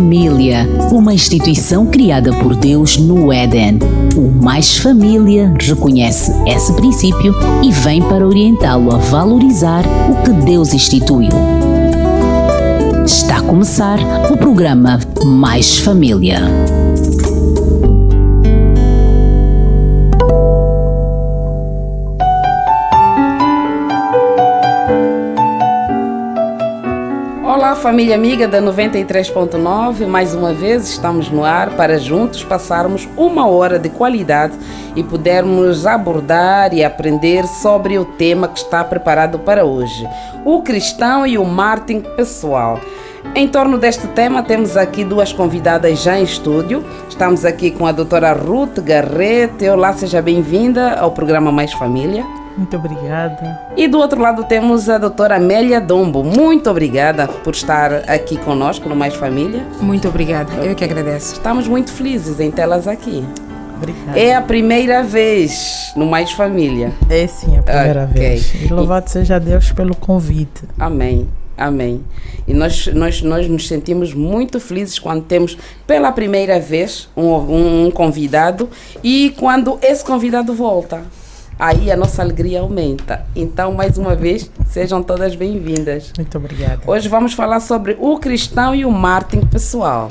Família, uma instituição criada por Deus no Éden. O Mais Família reconhece esse princípio e vem para orientá-lo a valorizar o que Deus instituiu. Está a começar o programa Mais Família. Olá, família amiga da 93.9, mais uma vez estamos no ar para juntos passarmos uma hora de qualidade e pudermos abordar e aprender sobre o tema que está preparado para hoje, o cristão e o marketing pessoal. Em torno deste tema temos aqui duas convidadas já em estúdio. Estamos aqui com a doutora Ruth Garrett. Olá, seja bem-vinda ao programa Mais Família. Muito obrigada. E do outro lado temos a doutora Amélia Dombo. Muito obrigada por estar aqui conosco no Mais Família. Muito obrigada, eu que agradeço. Estamos muito felizes em tê-las aqui. Obrigada. É a primeira vez no Mais Família. É sim, a primeira vez. E louvado seja Deus pelo convite. Amém. Amém. E nós nos sentimos muito felizes quando temos pela primeira vez um convidado e quando esse convidado volta. Aí a nossa alegria aumenta. Então, mais uma vez, sejam todas bem-vindas. Muito obrigada. Hoje vamos falar sobre o cristão e o marketing pessoal.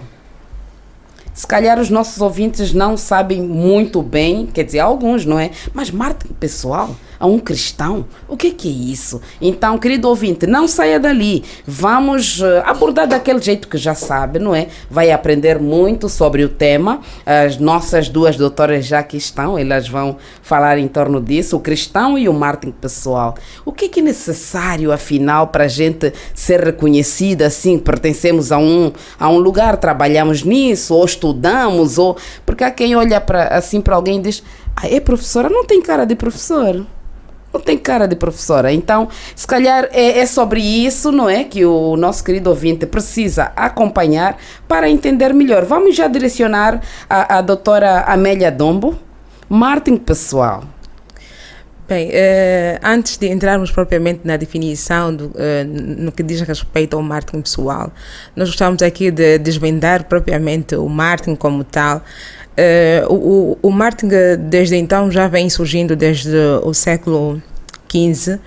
Se calhar os nossos ouvintes não sabem muito bem, quer dizer, alguns, não é? Mas marketing pessoal a um cristão? O que é isso? Então, querido ouvinte, não saia dali. Vamos abordar daquele jeito que já sabe, não é? Vai aprender muito sobre o tema. As nossas duas doutoras já aqui estão, elas vão falar em torno disso, o cristão e o marketing pessoal. O que é necessário, afinal, para a gente ser reconhecida, assim, pertencemos a um lugar, trabalhamos nisso, ou estudamos, ou... Porque há quem olha assim para alguém e diz, é professora? Não tem cara de professor. Não tem cara de professora. Então, se calhar é sobre isso, não é? Que o nosso querido ouvinte precisa acompanhar para entender melhor. Vamos já direcionar a doutora Amélia Dombo, marketing pessoal. Bem, antes de entrarmos propriamente na definição no que diz respeito ao marketing pessoal, nós gostamos aqui de desvendar propriamente o marketing como tal. O marketing desde então já vem surgindo desde o século XV,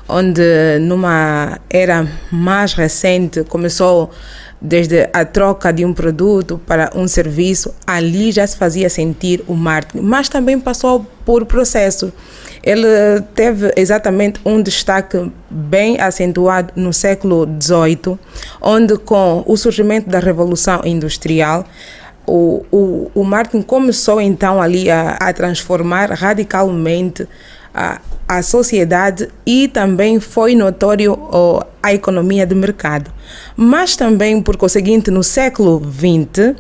onde numa era mais recente começou desde a troca de um produto para um serviço, ali já se fazia sentir o marketing, mas também passou por processo. Ele teve exatamente um destaque bem acentuado no século XVIII, onde com o surgimento da Revolução Industrial, o marketing começou então ali a transformar radicalmente a sociedade e também foi notório a economia de mercado. Mas também, por conseguinte, no século XX,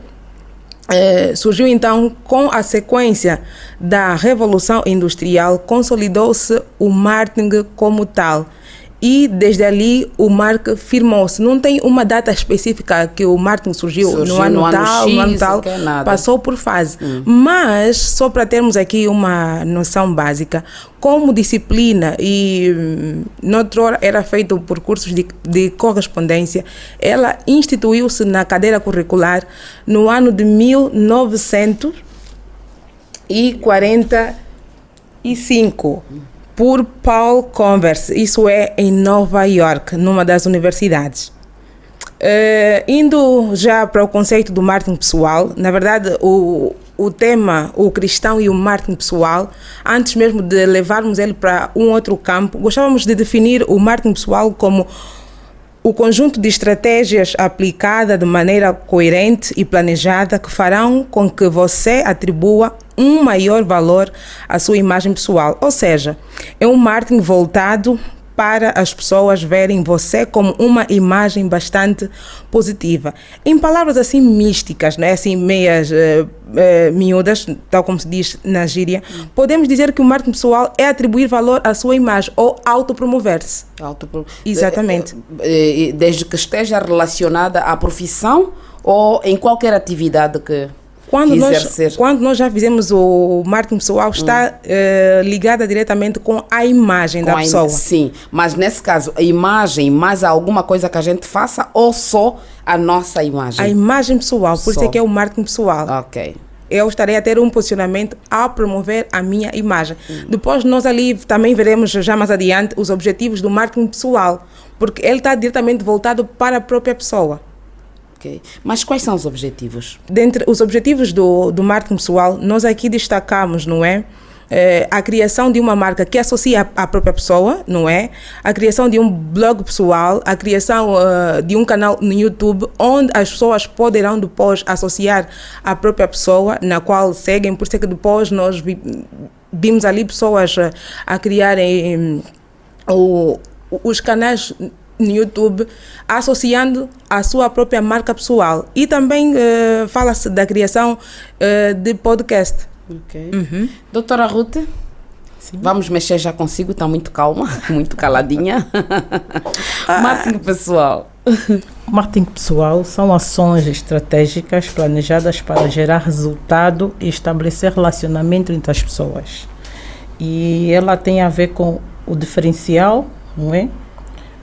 surgiu então com a sequência da Revolução Industrial, consolidou-se o marketing como tal. E desde ali o marketing firmou-se. Não tem uma data específica que o marketing surgiu no ano tal, passou por fase. Mas, só para termos aqui uma noção básica, como disciplina e noutrora era feito por cursos de correspondência, ela instituiu-se na cadeira curricular no ano de 1945. Por Paul Converse, isso é em Nova York, numa das universidades. Indo já para o conceito do marketing pessoal, na verdade o tema, o cristão e o marketing pessoal, antes mesmo de levarmos ele para um outro campo, gostávamos de definir o marketing pessoal como o conjunto de estratégias aplicadas de maneira coerente e planejada que farão com que você atribua um maior valor à sua imagem pessoal. Ou seja, é um marketing voltado para as pessoas verem você como uma imagem bastante positiva. Em palavras assim místicas, né? Assim meias miúdas, tal como se diz na gíria, podemos dizer que o marketing pessoal é atribuir valor à sua imagem ou autopromover-se. Exatamente. Desde que esteja relacionada à profissão ou em qualquer atividade que... Quando nós já fizemos o marketing pessoal, está ligada diretamente com a imagem da pessoa. Sim, mas nesse caso, a imagem, mais alguma coisa que a gente faça ou só a nossa imagem? A imagem pessoal, por isso é que é o marketing pessoal. Ok. Eu estarei a ter um posicionamento a promover a minha imagem. Depois nós ali também veremos já mais adiante os objetivos do marketing pessoal, porque ele está diretamente voltado para a própria pessoa. Ok. Mas quais são os objetivos? Dentre os objetivos do marketing pessoal, nós aqui destacamos, não é? A criação de uma marca que associa à própria pessoa, não é? A criação de um blog pessoal, a criação de um canal no YouTube, onde as pessoas poderão depois associar à própria pessoa na qual seguem. Por isso é que depois nós vimos ali pessoas a criarem os canais no YouTube, associando a sua própria marca pessoal. E também fala-se da criação de podcast. Ok. Doutora Ruth, sim. Vamos mexer já consigo, está muito calma, muito caladinha. Marketing pessoal. Marketing pessoal são ações estratégicas planejadas para gerar resultado e estabelecer relacionamento entre as pessoas. E ela tem a ver com o diferencial, não é?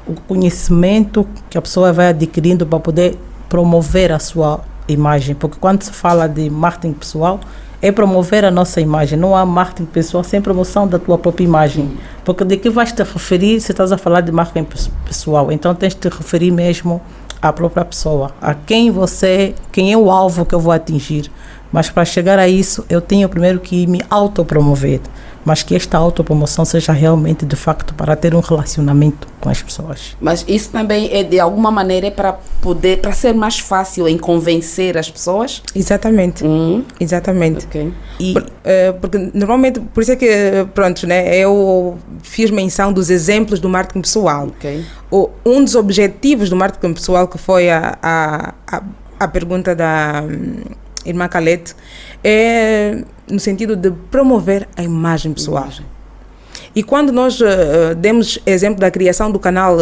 O conhecimento que a pessoa vai adquirindo para poder promover a sua imagem. Porque quando se fala de marketing pessoal, é promover a nossa imagem. Não há marketing pessoal sem promoção da tua própria imagem. Porque de que vais te referir se estás a falar de marketing pessoal? Então tens de te referir mesmo à própria pessoa, a quem é o alvo que eu vou atingir. Mas para chegar a isso, eu tenho primeiro que me autopromover. Mas que esta autopromoção seja realmente, de facto, para ter um relacionamento com as pessoas. Mas isso também é, de alguma maneira, para ser mais fácil em convencer as pessoas? Exatamente. Exatamente. Okay. Porque normalmente, por isso é que, pronto, né, eu fiz menção dos exemplos do marketing pessoal. Okay. Um dos objetivos do marketing pessoal, que foi a pergunta da irmã Calete, é no sentido de promover a imagem pessoal. E quando nós demos exemplo da criação do canal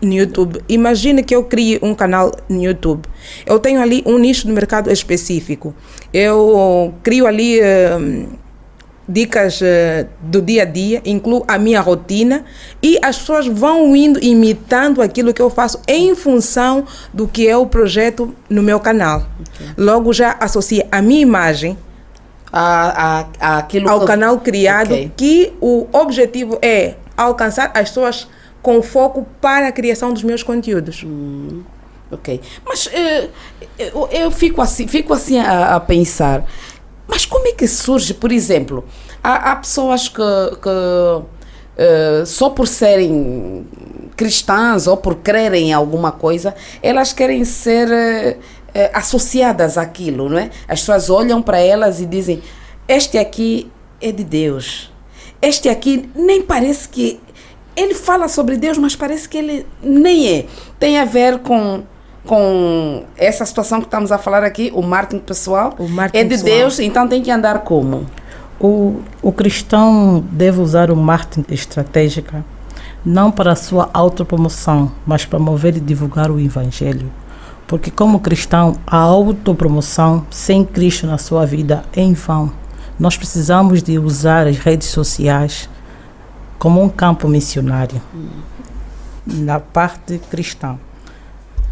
no YouTube, imagine que eu crie um canal no YouTube. Eu tenho ali um nicho de mercado específico. Eu crio ali dicas do dia a dia, incluo a minha rotina e as pessoas vão indo imitando aquilo que eu faço em função do que é o projeto no meu canal. Okay. Logo já associa a minha imagem ao canal criado, okay, que o objetivo é alcançar as pessoas com foco para a criação dos meus conteúdos. Ok. Mas eu fico assim a pensar, mas como é que surge, por exemplo, há pessoas que só por serem cristãs ou por crerem em alguma coisa, elas querem ser associadas àquilo, não é? As pessoas olham para elas e dizem, este aqui é de Deus. Este aqui nem parece que... Ele fala sobre Deus, mas parece que ele nem é. Tem a ver com essa situação que estamos a falar aqui, o marketing pessoal. O marketing é de pessoal. Deus, então tem que andar como? O cristão deve usar o marketing estratégico não para a sua autopromoção, mas para promover e divulgar o evangelho. Porque como cristão, a autopromoção sem Cristo na sua vida é em vão. Nós precisamos de usar as redes sociais como um campo missionário na parte cristã.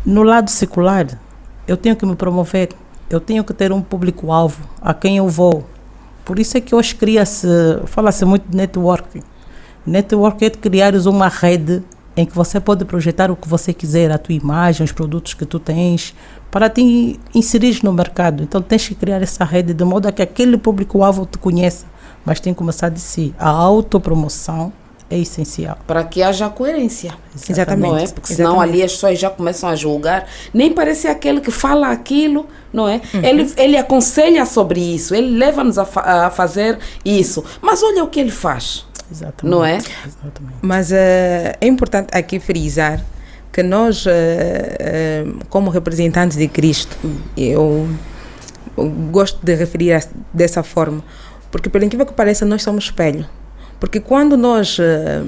No lado secular, eu tenho que me promover, eu tenho que ter um público-alvo a quem eu vou. Por isso é que hoje fala-se muito de networking. Networking é de criares uma rede em que você pode projetar o que você quiser, a tua imagem, os produtos que tu tens, para te inserir no mercado. Então tens que criar essa rede de modo a que aquele público-alvo te conheça, mas tem que começar de si. A autopromoção é essencial. Para que haja coerência. Exatamente. Não é? Porque senão ali as pessoas já começam a julgar. Nem parece aquele que fala aquilo, não é? Ele aconselha sobre isso, ele leva-nos a fazer isso. Mas olha o que ele faz. Exatamente. Não é? Exatamente. Mas é importante aqui frisar que nós, como representantes de Cristo, eu gosto de referir dessa forma, porque pelo incrível que pareça, nós somos espelho. Porque quando nós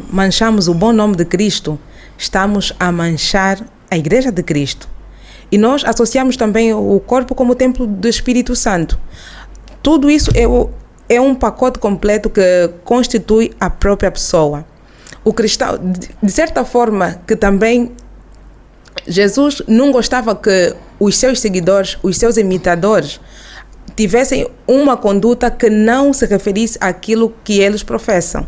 manchamos o bom nome de Cristo, estamos a manchar a Igreja de Cristo. E nós associamos também o corpo como o templo do Espírito Santo. Tudo isso é um pacote completo que constitui a própria pessoa. O cristão, de certa forma, que também Jesus não gostava que os seus seguidores, os seus imitadores, tivessem uma conduta que não se referisse àquilo que eles professam.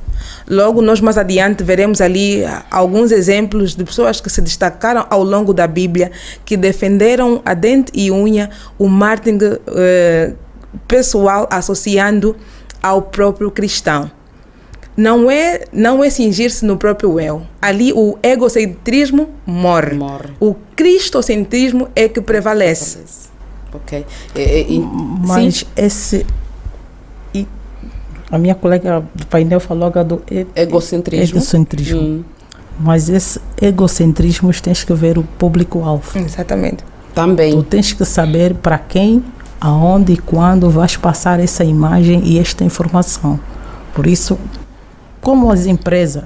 Logo, nós mais adiante veremos ali alguns exemplos de pessoas que se destacaram ao longo da Bíblia, que defenderam a dente e unha o marketing pessoal associando ao próprio cristão. Não é cingir-se no próprio eu. Ali o egocentrismo morre. O cristocentrismo é que prevalece. Ok. Mas a minha colega do painel falou agora do egocentrismo. Mas esse egocentrismo tens que ver o público-alvo. Exatamente. Também. Tu tens que saber para quem, aonde e quando vais passar essa imagem e esta informação. Por isso, como as empresas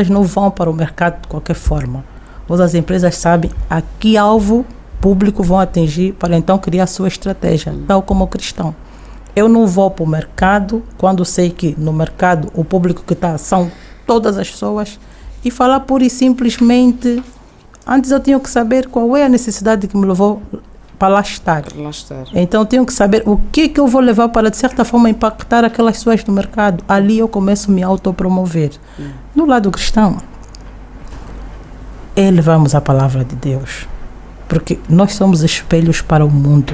não vão para o mercado de qualquer forma. As empresas sabem a que alvo público vão atingir para então criar a sua estratégia, tal como o cristão. Eu não vou para o mercado quando sei que no mercado o público que está são todas as pessoas e falar pura e simplesmente. Antes eu tinha que saber qual é a necessidade que me levou para lá estar. Então tenho que saber o que eu vou levar para de certa forma impactar aquelas pessoas no mercado. Ali eu começo a me autopromover. No lado cristão, levamos a palavra de Deus. Porque nós somos espelhos para o mundo.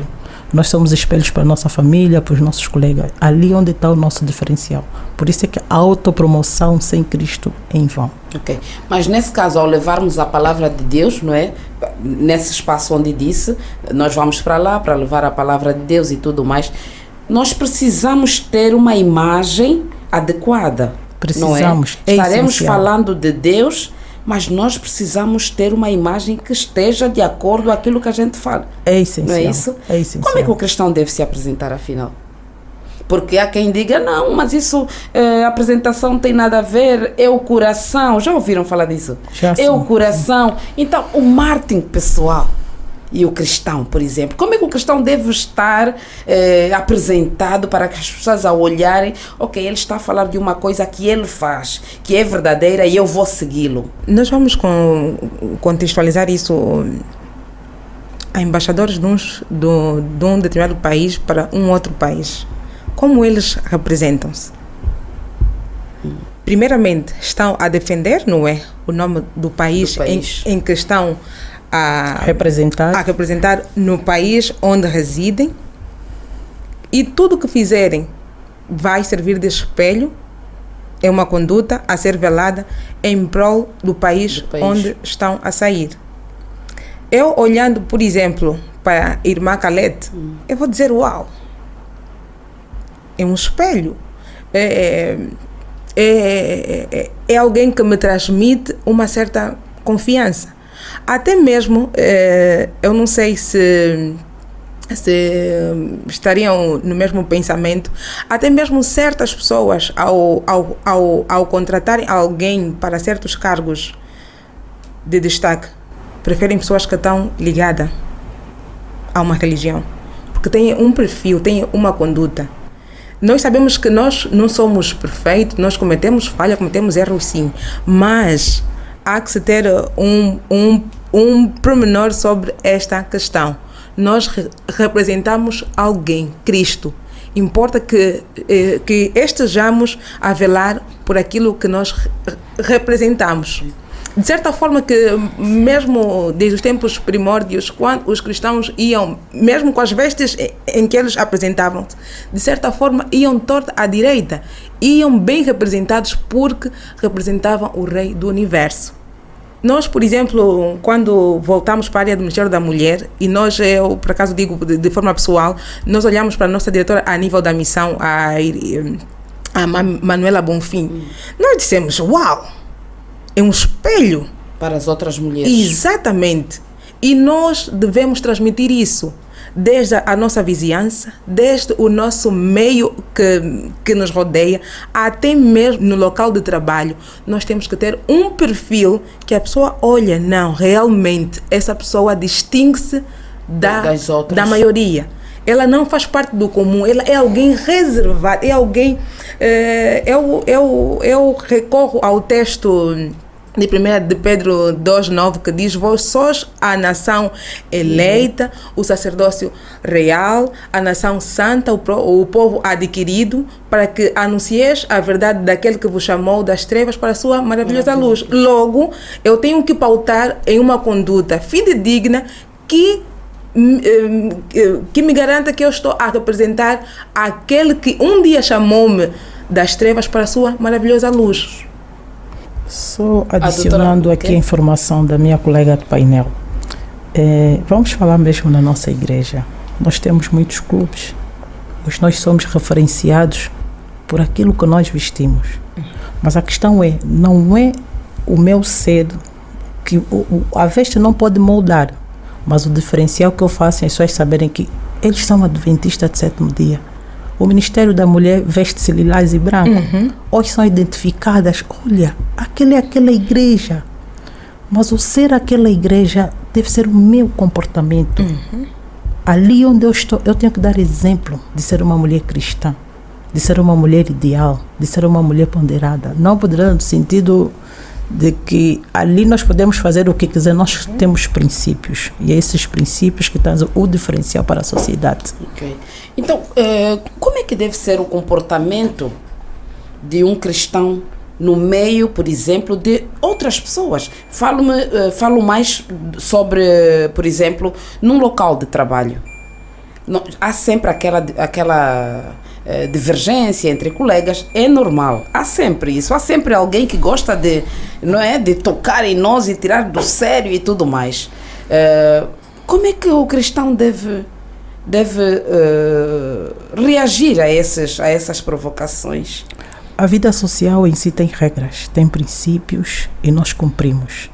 Nós somos espelhos para a nossa família, para os nossos colegas. Ali onde está o nosso diferencial. Por isso é que a autopromoção sem Cristo é em vão. Ok. Mas nesse caso, ao levarmos a palavra de Deus, não é? Nesse espaço onde disse, nós vamos para lá para levar a palavra de Deus e tudo mais. Nós precisamos ter uma imagem adequada. Precisamos. Não é? Estaremos falando de Deus, mas nós precisamos ter uma imagem que esteja de acordo com aquilo que a gente fala. É essencial. Não é isso? É essencial. Como é que o cristão deve se apresentar, afinal? Porque há quem diga, não, mas isso, a apresentação não tem nada a ver, é o coração. Já ouviram falar disso? Já sim, o coração. Sim. Então, o marketing pessoal e o cristão, por exemplo. Como é que o cristão deve estar apresentado para que as pessoas ao olharem, ok, ele está a falar de uma coisa que ele faz, que é verdadeira e eu vou segui-lo. Nós vamos contextualizar isso a embaixadores de um determinado país para um outro país. Como eles representam-se? Primeiramente, estão a defender, não é? O nome do país. Em que estão a representar no país onde residem, e tudo o que fizerem vai servir de espelho, é uma conduta a ser velada em prol do país onde estão a sair. Eu olhando, por exemplo, para a irmã Calete, eu vou dizer, uau, é um espelho, é alguém que me transmite uma certa confiança. Até mesmo, eu não sei se estariam no mesmo pensamento, até mesmo certas pessoas, ao contratarem alguém para certos cargos de destaque, preferem pessoas que estão ligadas a uma religião, porque têm um perfil, têm uma conduta. Nós sabemos que nós não somos perfeitos, nós cometemos falha, cometemos erros sim, mas há que se ter um pormenor sobre esta questão. Nós representamos alguém, Cristo. Importa que estejamos a velar por aquilo que nós representamos. De certa forma que, mesmo desde os tempos primórdios, quando os cristãos iam, mesmo com as vestes em que eles apresentavam, de certa forma iam torta à direita, iam bem representados porque representavam o Rei do Universo. Nós, por exemplo, quando voltamos para a área do Ministério da Mulher, e nós, eu por acaso digo de forma pessoal, nós olhamos para a nossa diretora a nível da missão, a Manuela Bonfim, nós dissemos, uau! É um espelho para as outras mulheres. Exatamente. E nós devemos transmitir isso. desde a nossa vizinhança, desde o nosso meio que nos rodeia, até mesmo no local de trabalho. Nós temos que ter um perfil que a pessoa olha, não, realmente, essa pessoa distingue-se da maioria. Ela não faz parte do comum, ela é alguém reservado, é alguém... Eu recorro ao texto de 1 de Pedro 2,9, que diz: vós sois a nação eleita, o sacerdócio real, a nação santa, o povo adquirido, para que anuncieis a verdade daquele que vos chamou das trevas para a sua maravilhosa luz. Logo, eu tenho que pautar em uma conduta fidedigna que me garanta que eu estou a representar aquele que um dia chamou-me das trevas para a sua maravilhosa luz. Só adicionando aqui a informação da minha colega de painel. Vamos falar mesmo na nossa igreja. Nós temos muitos clubes, mas nós somos referenciados por aquilo que nós vestimos. Mas a questão não é o meu ser, que a veste não pode moldar, mas o diferencial que eu faço é as pessoas saberem que eles são adventistas de 7º dia. O Ministério da Mulher veste-se lilás e branco. Hoje são identificadas, olha, aquela é aquela igreja. Mas o ser aquela igreja deve ser o meu comportamento. Ali onde eu estou, eu tenho que dar exemplo de ser uma mulher cristã, de ser uma mulher ideal, de ser uma mulher ponderada. Não ponderada no sentido de que ali nós podemos fazer o que quiser, nós temos princípios, e é esses princípios que trazem o diferencial para a sociedade. Okay. Então, como é que deve ser o comportamento de um cristão no meio, por exemplo, de outras pessoas? Falo mais sobre, por exemplo, num local de trabalho. Há sempre aquela divergência entre colegas, é normal, há sempre isso, há sempre alguém que gosta de tocar em nós e tirar do sério e tudo mais. Como é que o cristão deve reagir a essas provocações? A vida social em si tem regras, tem princípios e nós cumprimos.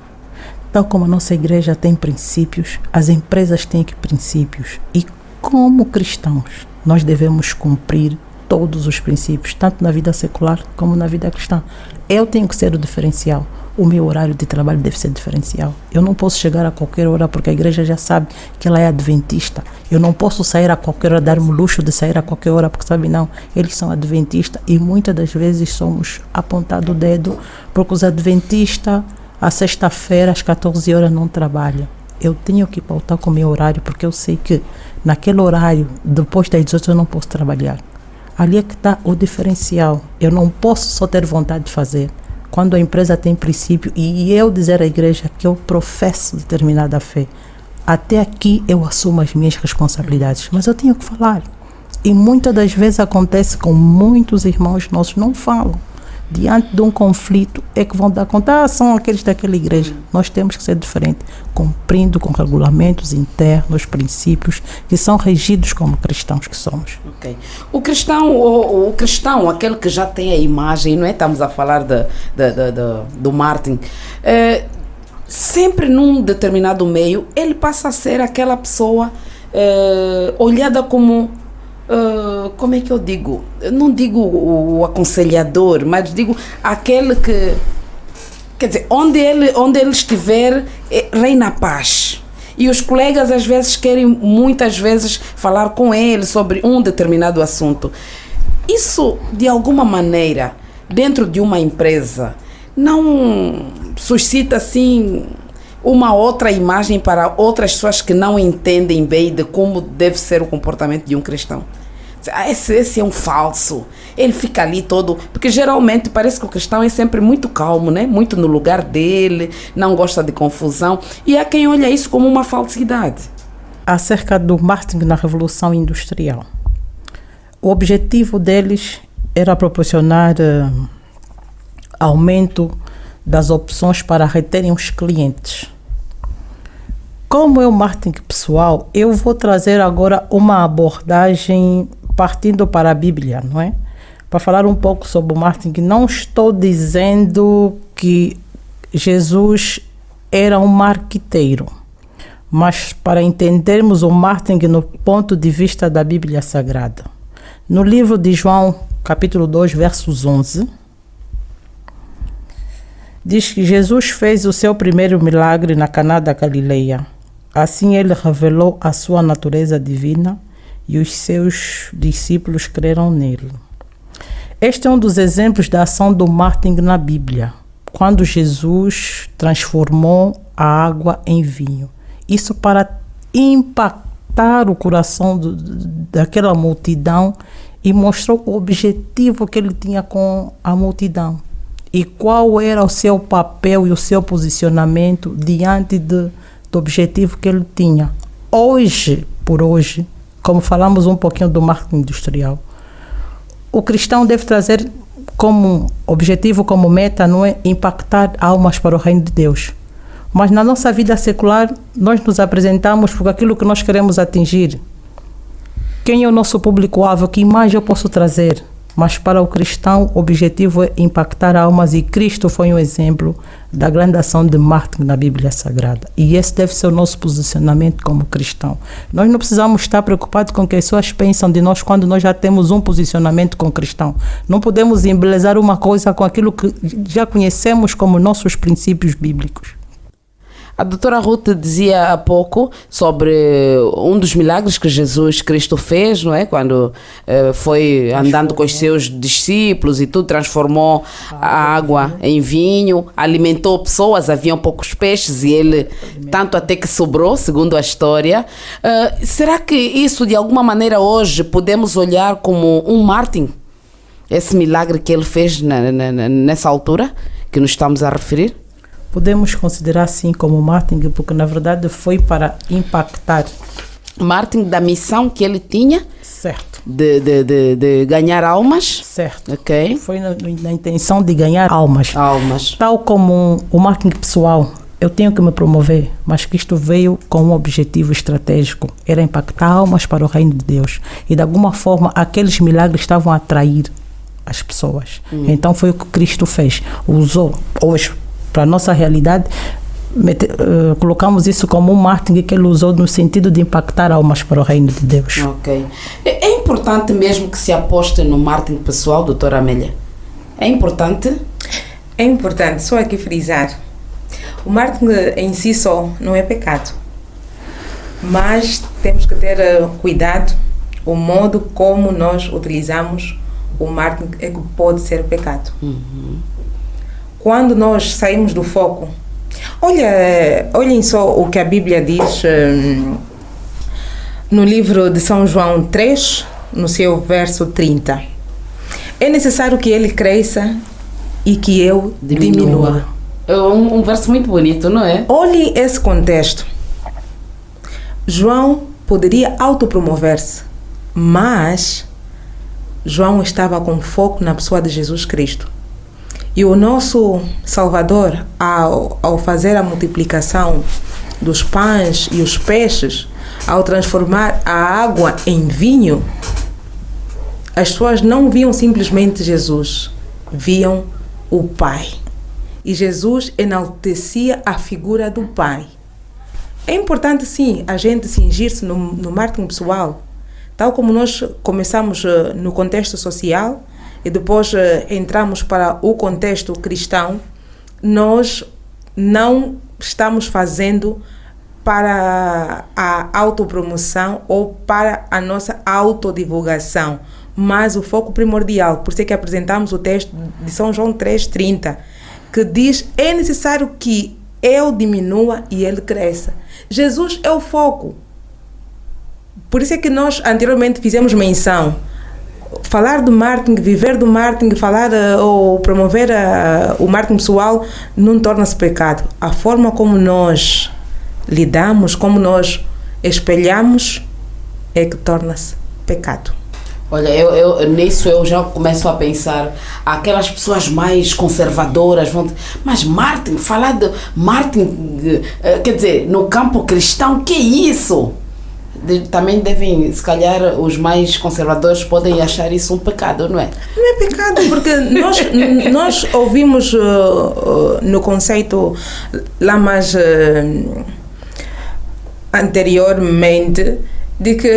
Tal como a nossa igreja tem princípios, as empresas têm princípios, e como cristãos nós devemos cumprir todos os princípios, tanto na vida secular como na vida cristã. Eu tenho que ser o diferencial. O meu horário de trabalho deve ser diferencial. Eu não posso chegar a qualquer hora, porque a igreja já sabe que ela é adventista. Eu não posso sair a qualquer hora, dar-me o luxo de sair a qualquer hora, porque sabe, não, eles são adventistas, e muitas das vezes somos apontados o dedo, porque os adventistas, à sexta-feira, às 14 horas, não trabalham. Eu tenho que pautar com o meu horário, porque eu sei que naquele horário, depois das 18, eu não posso trabalhar. Ali é que está o diferencial. Eu não posso só ter vontade de fazer. Quando a empresa tem princípio, e eu dizer à igreja que eu professo determinada fé, até aqui eu assumo as minhas responsabilidades, mas eu tenho que falar. E muitas das vezes acontece com muitos irmãos nossos, não falam. Diante de um conflito é que vão dar conta, são aqueles daquela igreja. Nós temos que ser diferentes, cumprindo com regulamentos internos, princípios que são regidos como cristãos que somos. Okay. O cristão, aquele que já tem a imagem, não é? Estamos a falar do Martin, sempre num determinado meio, ele passa a ser aquela pessoa olhada como... como é que eu digo? Eu não digo o aconselhador, mas digo aquele que, quer dizer, onde ele estiver, reina a paz. E os colegas às vezes querem muitas vezes falar com ele sobre um determinado assunto. Isso, de alguma maneira, dentro de uma empresa, não suscita assim uma outra imagem para outras pessoas que não entendem bem de como deve ser o comportamento de um cristão? Esse é um falso, ele fica ali todo, porque geralmente parece que o cristão é sempre muito calmo, né? Muito no lugar dele, não gosta de confusão, e há quem olha isso como uma falsidade. Acerca do marketing na Revolução Industrial, o objetivo deles era proporcionar aumento das opções para reterem os clientes. Como é o marketing pessoal, eu vou trazer agora uma abordagem partindo para a Bíblia, não é? Para falar um pouco sobre o marketing. Não estou dizendo que Jesus era um marqueteiro, mas para entendermos o mártir no ponto de vista da Bíblia Sagrada. No livro de João, capítulo 2, versos 11, diz que Jesus fez o seu primeiro milagre na Caná da Galileia. Assim ele revelou a sua natureza divina e os seus discípulos creram nele. Este é um dos exemplos da ação do mártir na Bíblia, quando Jesus transformou a água em vinho. Isso para impactar o coração daquela multidão e mostrou o objetivo que ele tinha com a multidão e qual era o seu papel e o seu posicionamento diante do objetivo que ele tinha. Hoje, por hoje, como falamos um pouquinho do marketing industrial, o cristão deve trazer como objetivo, como meta, não é impactar almas para o reino de Deus. Mas na nossa vida secular, nós nos apresentamos por aquilo que nós queremos atingir. Quem é o nosso público-alvo? Que imagem eu posso trazer? Mas para o cristão, o objetivo é impactar almas e Cristo foi um exemplo da grande ação de mártir na Bíblia Sagrada. E esse deve ser o nosso posicionamento como cristão. Nós não precisamos estar preocupados com o que as pessoas pensam de nós quando nós já temos um posicionamento como cristão. Não podemos embelezar uma coisa com aquilo que já conhecemos como nossos princípios bíblicos. A doutora Ruth dizia há pouco sobre um dos milagres que Jesus Cristo fez, não é? Quando foi andando com os seus discípulos e tudo, transformou a água em vinho, alimentou pessoas, haviam poucos peixes e ele tanto até que sobrou, segundo a história. Será que isso de alguma maneira hoje podemos olhar como um mártir? Esse milagre que ele fez nessa altura que nos estamos a referir? Podemos considerar assim como mártir, porque na verdade foi para impactar. Mártir da missão que ele tinha? Certo. De ganhar almas? Certo. Ok. Foi na intenção de ganhar almas. Almas. Tal como o marketing pessoal, eu tenho que me promover, mas Cristo veio com um objetivo estratégico, era impactar almas para o reino de Deus. E de alguma forma aqueles milagres estavam a atrair as pessoas. Então foi o que Cristo fez. Usou hoje, para a nossa realidade, colocamos isso como um marketing que ele usou no sentido de impactar almas para o reino de Deus. Ok. É importante mesmo que se aposte no marketing pessoal, doutora Amélia? É importante? É importante, só aqui frisar. O marketing em si só não é pecado. Mas temos que ter cuidado, o modo como nós utilizamos o marketing é que pode ser pecado. Quando nós saímos do foco, olhem só o que a Bíblia diz no livro de São João 3, no seu verso 30. É necessário que ele cresça e que eu diminua. É um verso muito bonito, não é? Olhem esse contexto. João poderia autopromover-se, mas João estava com foco na pessoa de Jesus Cristo. E o nosso Salvador, ao fazer a multiplicação dos pães e os peixes, ao transformar a água em vinho, as pessoas não viam simplesmente Jesus, viam o Pai. E Jesus enaltecia a figura do Pai. É importante, sim, a gente cingir-se no marketing pessoal, tal como nós começamos no contexto social, e depois entramos para o contexto cristão. Nós não estamos fazendo para a autopromoção ou para a nossa autodivulgação, mas o foco primordial, por isso é que apresentamos o texto de São João 3,30, que diz: é necessário que eu diminua e ele cresça. Jesus é o foco. Por isso é que nós anteriormente fizemos menção. Falar do marketing, viver do marketing, falar ou promover o marketing pessoal não torna-se pecado. A forma como nós lidamos, como nós espelhamos, é que torna-se pecado. Olha, nisso eu já começo a pensar, aquelas pessoas mais conservadoras vão dizer, mas marketing, falar de marketing, quer dizer, no campo cristão, que é isso? Também devem, se calhar, os mais conservadores podem achar isso um pecado, não é? Não é pecado, porque nós ouvimos no conceito lá mais anteriormente, de que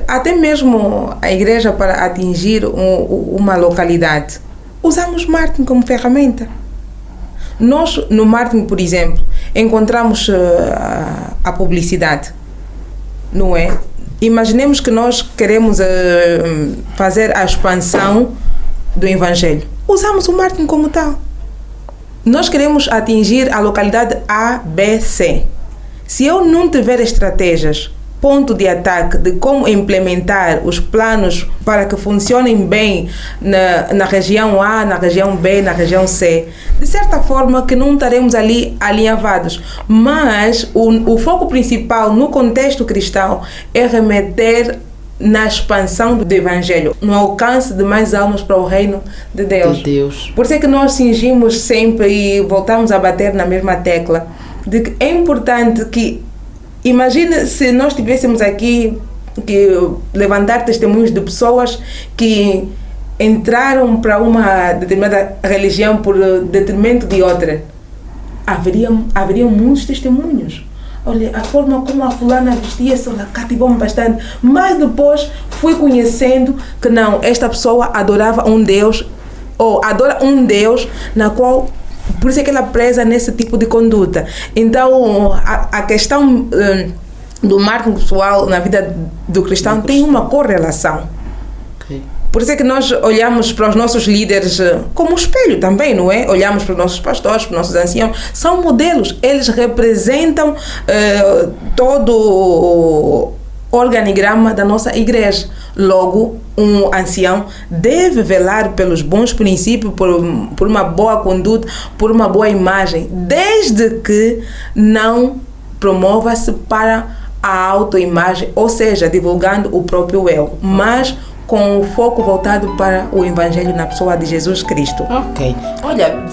até mesmo a igreja, para atingir uma localidade, usamos marketing como ferramenta. Nós, no marketing, por exemplo, encontramos a publicidade, não é? Imaginemos que nós queremos fazer a expansão do Evangelho. Usamos o marketing como tal. Nós queremos atingir a localidade A, B, C. Se eu não tiver estratégias, ponto de ataque de como implementar os planos para que funcionem bem na região A, na região B, na região C, de certa forma que não estaremos ali alinhavados. Mas o foco principal no contexto cristão é remeter na expansão do Evangelho, no alcance de mais almas para o reino de Deus. Por isso é que nós cingimos sempre e voltamos a bater na mesma tecla, de que é importante que, imagine se nós tivéssemos aqui que levantar testemunhos de pessoas que entraram para uma determinada religião por detrimento de outra. Haveriam muitos testemunhos. Olha, a forma como a fulana vestia-se cativou-me bastante. Mas depois fui conhecendo que não, esta pessoa adorava um Deus, ou adora um Deus na qual, por isso é que ela é presa nesse tipo de conduta. Então, a questão do marketing pessoal na vida do cristão tem uma correlação. Okay. Por isso é que nós olhamos para os nossos líderes como um espelho também, não é? Olhamos para os nossos pastores, para os nossos anciãos. São modelos. Eles representam todo o organigrama da nossa igreja. Logo, um ancião deve velar pelos bons princípios, por uma boa conduta, por uma boa imagem, desde que não promova-se para a autoimagem, ou seja, divulgando o próprio eu, mas com o foco voltado para o Evangelho na pessoa de Jesus Cristo. Ok. Olha,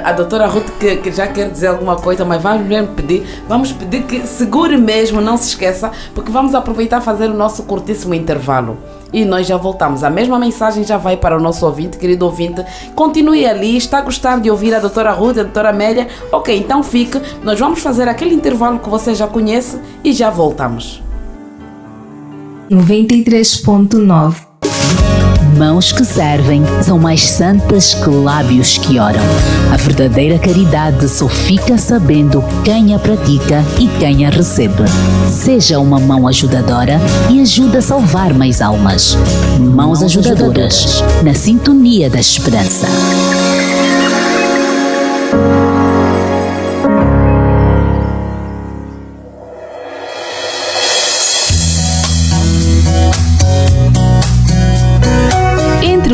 a doutora Ruth que já quer dizer alguma coisa, mas vamos pedir que segure mesmo, não se esqueça, porque vamos aproveitar fazer o nosso curtíssimo intervalo. E nós já voltamos. A mesma mensagem já vai para o nosso ouvinte, querido ouvinte. Continue ali, está a gostar de ouvir a doutora Ruth, a doutora Amélia? Ok, então fique. Nós vamos fazer aquele intervalo que você já conhece e já voltamos. 93.9. Mãos que servem são mais santas que lábios que oram. A verdadeira caridade só fica sabendo quem a pratica e quem a recebe. Seja uma mão ajudadora e ajude a salvar mais almas. Mãos ajudadoras, na sintonia da esperança.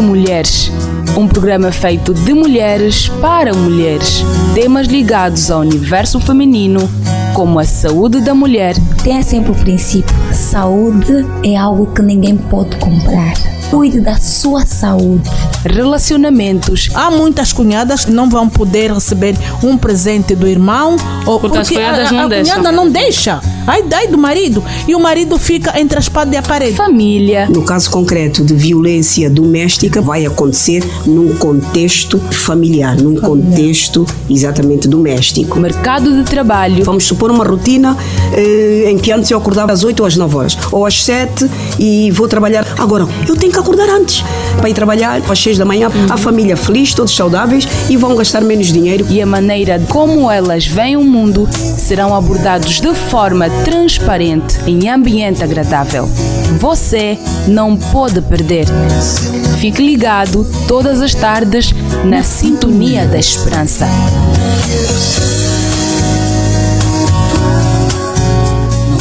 Mulheres, um programa feito de mulheres para mulheres. Temas ligados ao universo feminino, como a saúde da mulher. Tenha sempre o princípio: saúde é algo que ninguém pode comprar. Cuide da sua saúde. Relacionamentos. Há muitas cunhadas que não vão poder receber um presente do irmão ou porque as cunhadas não deixam. A cunhada não deixa. Aí dai do marido e o marido fica entre a espada e a parede. Família. No caso concreto de violência doméstica, vai acontecer num contexto familiar, num contexto exatamente doméstico. Mercado de trabalho. Vamos supor uma rotina em que antes eu acordava às 8 ou às 9 horas, ou às 7 e vou trabalhar. Agora, eu tenho que acordar antes para ir trabalhar às 6 da manhã. A família feliz, todos saudáveis e vão gastar menos dinheiro. E a maneira como elas veem o mundo serão abordados de forma transparente em ambiente agradável. Você não pode perder. Fique ligado todas as tardes na Sintonia da Esperança.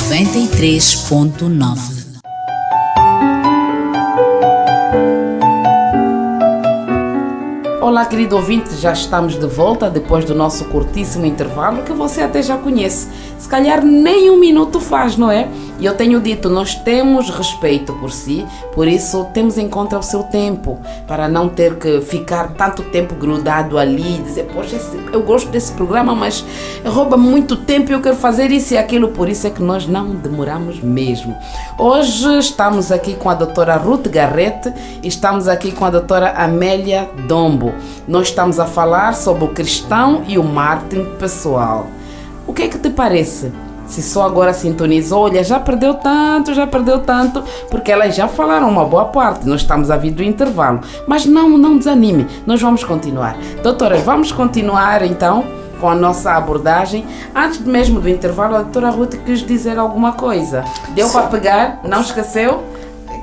93.9. Olá, querido ouvinte, já estamos de volta depois do nosso curtíssimo intervalo que você até já conhece. Se calhar nem um minuto faz, não é? E eu tenho dito, nós temos respeito por si, por isso temos em conta o seu tempo, para não ter que ficar tanto tempo grudado ali e dizer, poxa, eu gosto desse programa, mas rouba muito tempo e eu quero fazer isso e aquilo, por isso é que nós não demoramos mesmo. Hoje estamos aqui com a doutora Ruth Garrett e estamos aqui com a doutora Amélia Dombo. Nós estamos a falar sobre o cristão e o marketing pessoal. O que é que te parece? se só agora sintonizou, olha, já perdeu tanto, porque elas já falaram uma boa parte, nós estamos a vir do intervalo. Mas não desanime, nós vamos continuar. Doutoras, vamos continuar então com a nossa abordagem. Antes mesmo do intervalo, a doutora Ruth quis dizer alguma coisa. Deu para pegar? Não esqueceu?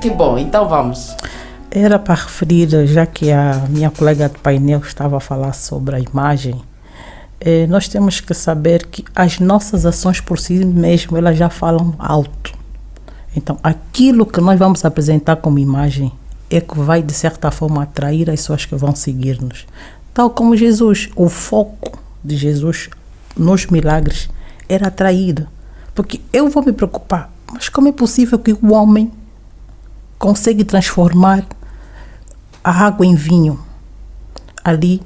Que bom, então vamos. Era para referir, já que a minha colega do painel estava a falar sobre a imagem, nós temos que saber que as nossas ações por si mesmo, elas já falam alto. Então, aquilo que nós vamos apresentar como imagem é que vai, de certa forma, atrair as pessoas que vão seguir-nos. Tal como Jesus, o foco de Jesus nos milagres era atraído. Porque eu vou me preocupar, mas como é possível que o homem consegue transformar a água em vinho? Ali,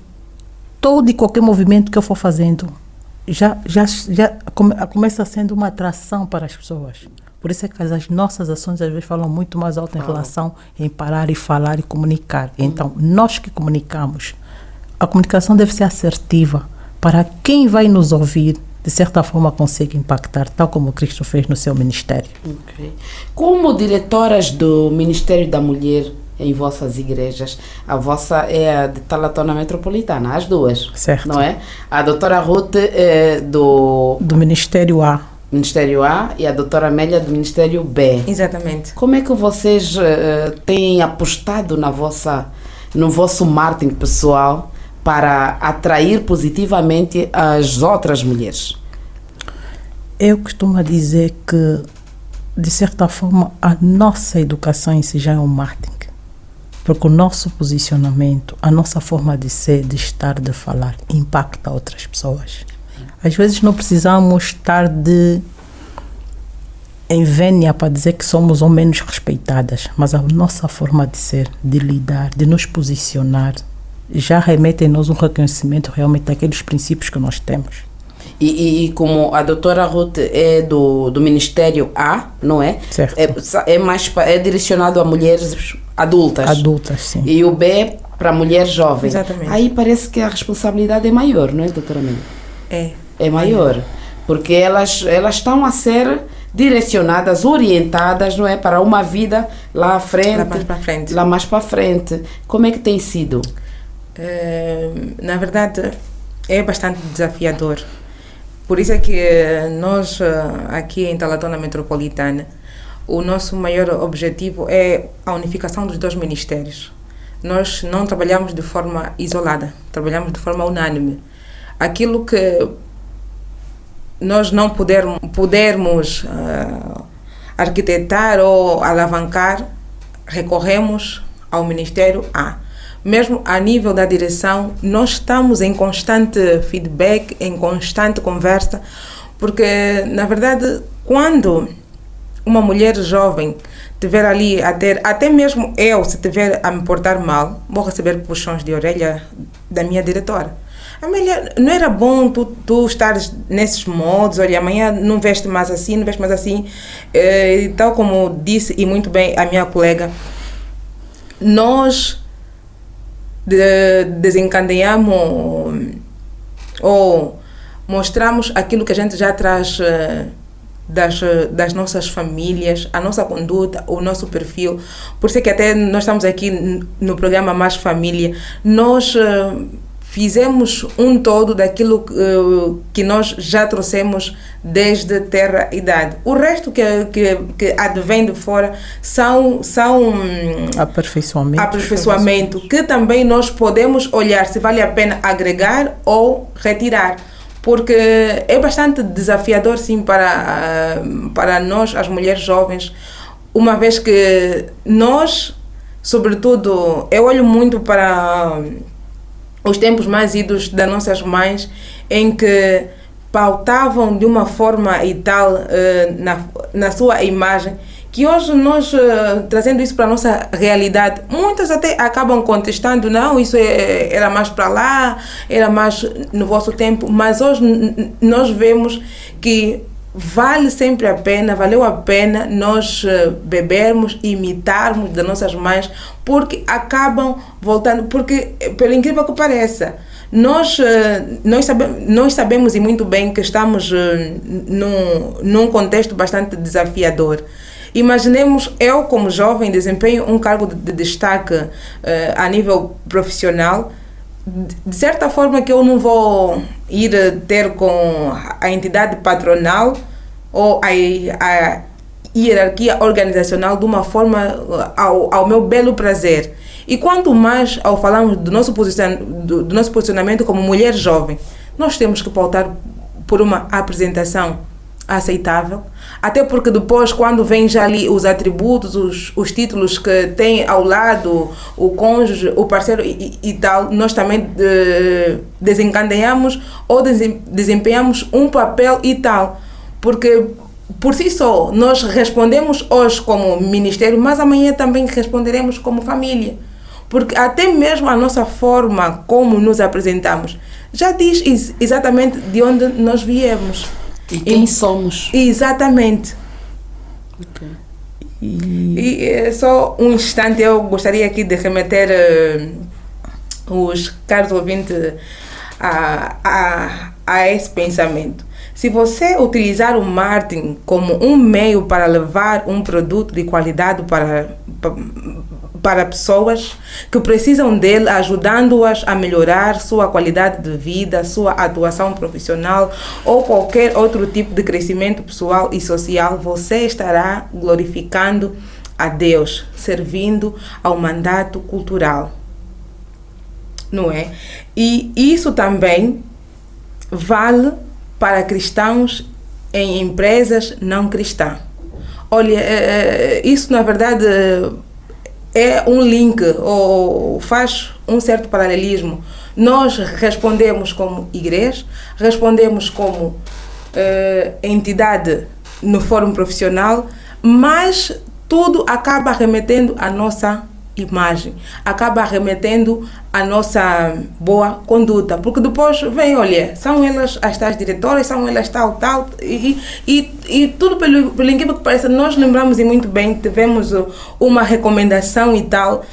todo e qualquer movimento que eu for fazendo já começa sendo uma atração para as pessoas. Por isso é que as nossas ações às vezes falam muito mais alto em relação em parar e falar e comunicar. Então, nós que comunicamos, a comunicação deve ser assertiva para quem vai nos ouvir, de certa forma consegue impactar, tal como Cristo fez no seu ministério. Okay. Como diretoras do Ministério da Mulher em vossas igrejas, a vossa é a de Talatona Metropolitana, as duas, certo? Não é? A doutora Ruth é do Ministério A. Ministério A e a doutora Amélia do Ministério B. Exatamente. Como é que vocês têm apostado no vosso marketing pessoal para atrair positivamente as outras mulheres? Eu costumo dizer que, de certa forma, a nossa educação em si já é um marketing. Porque o nosso posicionamento, a nossa forma de ser, de estar, de falar, impacta outras pessoas. Às vezes não precisamos estar em vénia para dizer que somos ou menos respeitadas, mas a nossa forma de ser, de lidar, de nos posicionar, já remete em nós um reconhecimento realmente daqueles princípios que nós temos. E como a doutora Ruth é do Ministério A, não é? Certo. É direcionado a mulheres adultas. Adultas, sim. E o B para mulheres jovens. Exatamente. Aí parece que a responsabilidade é maior, não é, doutora Amélia? É maior. Porque elas estão a ser direcionadas, orientadas, não é? Para uma vida lá à frente. Lá mais para frente. Como é que tem sido? Na verdade, é bastante desafiador. Por isso é que nós, aqui em Talatona Metropolitana, o nosso maior objetivo é a unificação dos dois ministérios. Nós não trabalhamos de forma isolada, trabalhamos de forma unânime. Aquilo que nós não pudermos arquitetar ou alavancar, recorremos ao Ministério A. Mesmo a nível da direção, nós estamos em constante feedback, em constante conversa, porque, na verdade, quando uma mulher jovem estiver ali até mesmo eu, se estiver a me portar mal, vou receber puxões de orelha da minha diretora. Amélia, não era bom tu estares nesses modos, olha, amanhã não veste mais assim, não veste mais assim. Tal como disse, e muito bem, a minha colega, nós desencadeamos ou mostramos aquilo que a gente já traz das nossas famílias, a nossa conduta, o nosso perfil. Por isso é que até nós estamos aqui no programa Mais Família, nós fizemos um todo daquilo que nós já trouxemos desde terra e idade. O resto que advém de fora são aperfeiçoamento que também nós podemos olhar se vale a pena agregar ou retirar. Porque é bastante desafiador, sim, para nós, as mulheres jovens, uma vez que nós, sobretudo, eu olho muito para os tempos mais idos das nossas mães, em que pautavam de uma forma e tal na sua imagem, que hoje nós, trazendo isso para a nossa realidade, muitas até acabam contestando, não, isso era mais para lá, era mais no vosso tempo, mas hoje nós vemos que valeu a pena nós bebermos, imitarmos das nossas mães, porque acabam voltando, porque, pelo incrível que pareça, nós sabemos e muito bem que estamos num contexto bastante desafiador. Imaginemos, eu como jovem desempenho um cargo de destaque a nível profissional, de certa forma que eu não vou ir ter com a entidade patronal ou a hierarquia organizacional de uma forma ao meu belo prazer. E quanto mais ao falarmos do nosso posicionamento como mulher jovem, nós temos que pautar por uma apresentação aceitável, até porque depois, quando vem já ali os atributos, os títulos que tem ao lado o cônjuge, o parceiro e tal, nós também desencadeamos ou desempenhamos um papel e tal, porque por si só nós respondemos hoje como ministério, mas amanhã também responderemos como família, porque até mesmo a nossa forma como nos apresentamos já diz exatamente de onde nós viemos. E quem somos. Exatamente. Okay. E só um instante, eu gostaria aqui de remeter os caros ouvintes a esse pensamento. Se você utilizar o marketing como um meio para levar um produto de qualidade para pessoas que precisam dele, ajudando-as a melhorar sua qualidade de vida, sua atuação profissional ou qualquer outro tipo de crescimento pessoal e social, você estará glorificando a Deus, servindo ao mandato cultural. Não é? E isso também vale para cristãos em empresas não cristãs. Olha, isso na verdade é um link, ou faz um certo paralelismo. Nós respondemos como igreja, respondemos como entidade no fórum profissional, mas tudo acaba remetendo à nossa imagem, acaba remetendo à nossa boa conduta, porque depois vem, olha, são elas as tais diretoras, são elas tal, e tudo pelo incrível que pareça, nós lembramos e muito bem, tivemos uma recomendação e tal,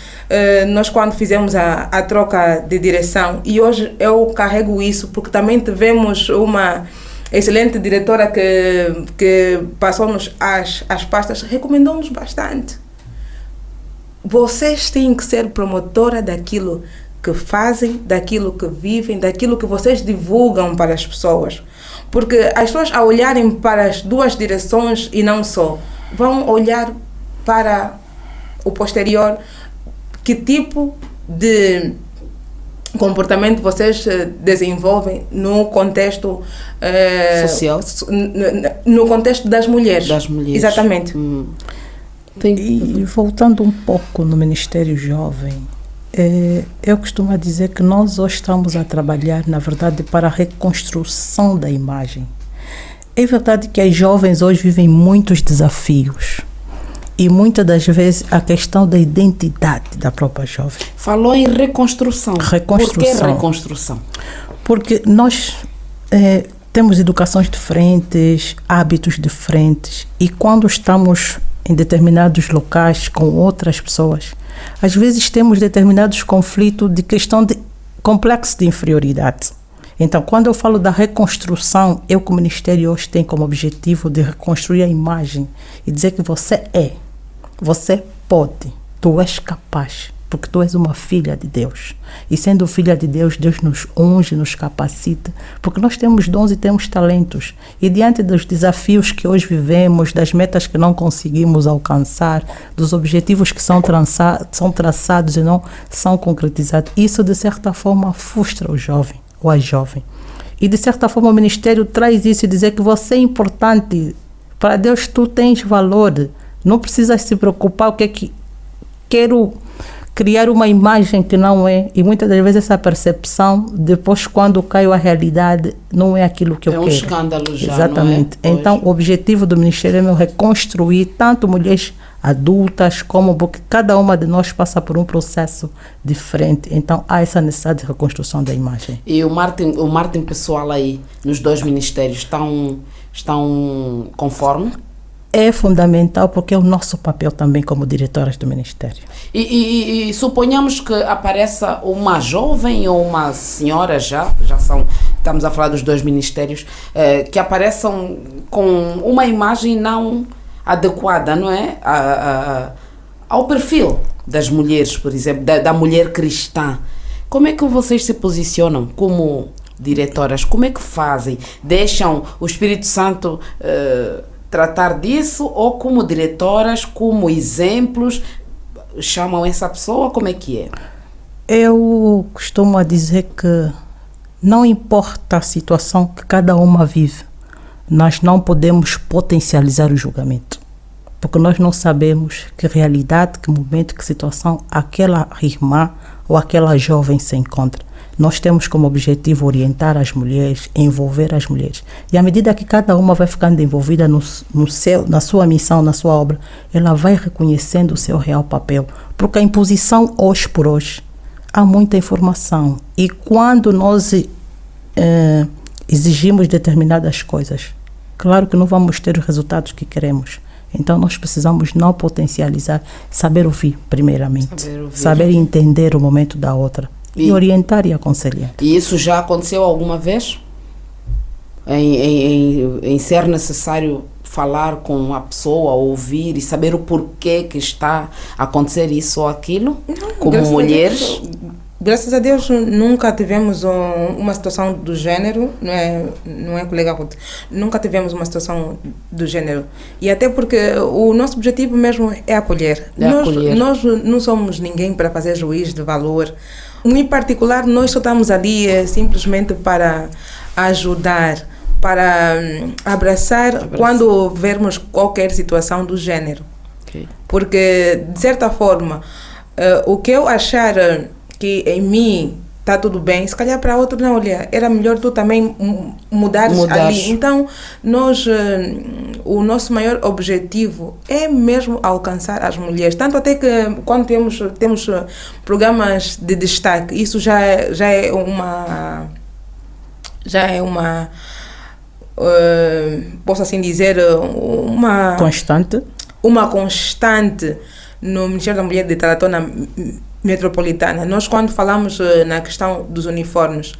nós quando fizemos a troca de direção, e hoje eu carrego isso, porque também tivemos uma excelente diretora que passou-nos as pastas, recomendou-nos bastante. Vocês têm que ser promotora daquilo que fazem, daquilo que vivem, daquilo que vocês divulgam para as pessoas. Porque as pessoas, ao olharem para as duas direções e não só, vão olhar para o posterior, que tipo de comportamento vocês desenvolvem no contexto social, no contexto das mulheres. Exatamente. E voltando um pouco no Ministério Jovem, eu costumo dizer que nós hoje estamos a trabalhar, na verdade, para a reconstrução da imagem. É verdade que as jovens hoje vivem muitos desafios e muitas das vezes a questão da identidade da própria jovem. Falou em reconstrução. Por que reconstrução? Porque nós temos educações diferentes, hábitos diferentes, e quando estamos em determinados locais com outras pessoas, às vezes temos determinados conflitos de questão de complexo de inferioridade. Então, quando eu falo da reconstrução, eu como ministério hoje tenho como objetivo de reconstruir a imagem e dizer que você pode, tu és capaz, porque tu és uma filha de Deus. E sendo filha de Deus, Deus nos unge, nos capacita, porque nós temos dons e temos talentos. E diante dos desafios que hoje vivemos, das metas que não conseguimos alcançar, dos objetivos que são traçados e não são concretizados, isso de certa forma frustra o jovem ou a jovem. E de certa forma o ministério traz isso e dizer que você é importante. Para Deus tu tens valor. Não precisas se preocupar o que é que quero criar uma imagem que não é, e muitas das vezes essa percepção, depois quando cai a realidade, não é aquilo que eu quero. É um escândalo já, exatamente. Não é? Então, o objetivo do Ministério é reconstruir tanto mulheres adultas, como porque cada uma de nós passa por um processo diferente. Então, há essa necessidade de reconstrução da imagem. E o marketing pessoal aí, nos dois ministérios, estão conforme? É fundamental porque é o nosso papel também como diretoras do Ministério. E suponhamos que apareça uma jovem ou uma senhora estamos a falar dos 2 ministérios, que apareçam com uma imagem não adequada, não é? Ao perfil das mulheres, por exemplo, da mulher cristã. Como é que vocês se posicionam como diretoras? Como é que fazem? Deixam o Espírito Santo tratar disso, ou como diretoras, como exemplos, chamam essa pessoa? Como é que é? Eu costumo dizer que não importa a situação que cada uma vive, nós não podemos potencializar o julgamento, porque nós não sabemos que realidade, que momento, que situação aquela irmã ou aquela jovem se encontra. Nós temos como objetivo orientar as mulheres, envolver as mulheres. E à medida que cada uma vai ficando envolvida na sua missão, na sua obra, ela vai reconhecendo o seu real papel. Porque a imposição hoje por hoje, há muita informação. E quando nós exigimos determinadas coisas, claro que não vamos ter os resultados que queremos. Então nós precisamos não potencializar, saber ouvir primeiramente. Saber entender o momento da outra. E orientar e aconselhar. E isso já aconteceu alguma vez? Em ser necessário falar com a pessoa, ouvir e saber o porquê que está a acontecer isso ou aquilo? Não, como mulheres? Graças a Deus nunca tivemos uma situação do gênero, não é colega Ruth? Nunca tivemos uma situação do gênero. E até porque o nosso objetivo mesmo é acolher. Nós não somos ninguém para fazer juízo de valor. Em particular, nós só estamos ali simplesmente para ajudar, para abraçar quando vermos qualquer situação do gênero. Okay. Porque, de certa forma, o que eu achar que em mim está tudo bem, se calhar para outro não, olha, era melhor tu também mudares ali. Então, o nosso maior objetivo é mesmo alcançar as mulheres. Tanto até que quando temos programas de destaque, isso já é uma posso assim dizer, uma constante no Ministério da Mulher de Talatona Metropolitana. Nós, quando falamos na questão dos uniformes,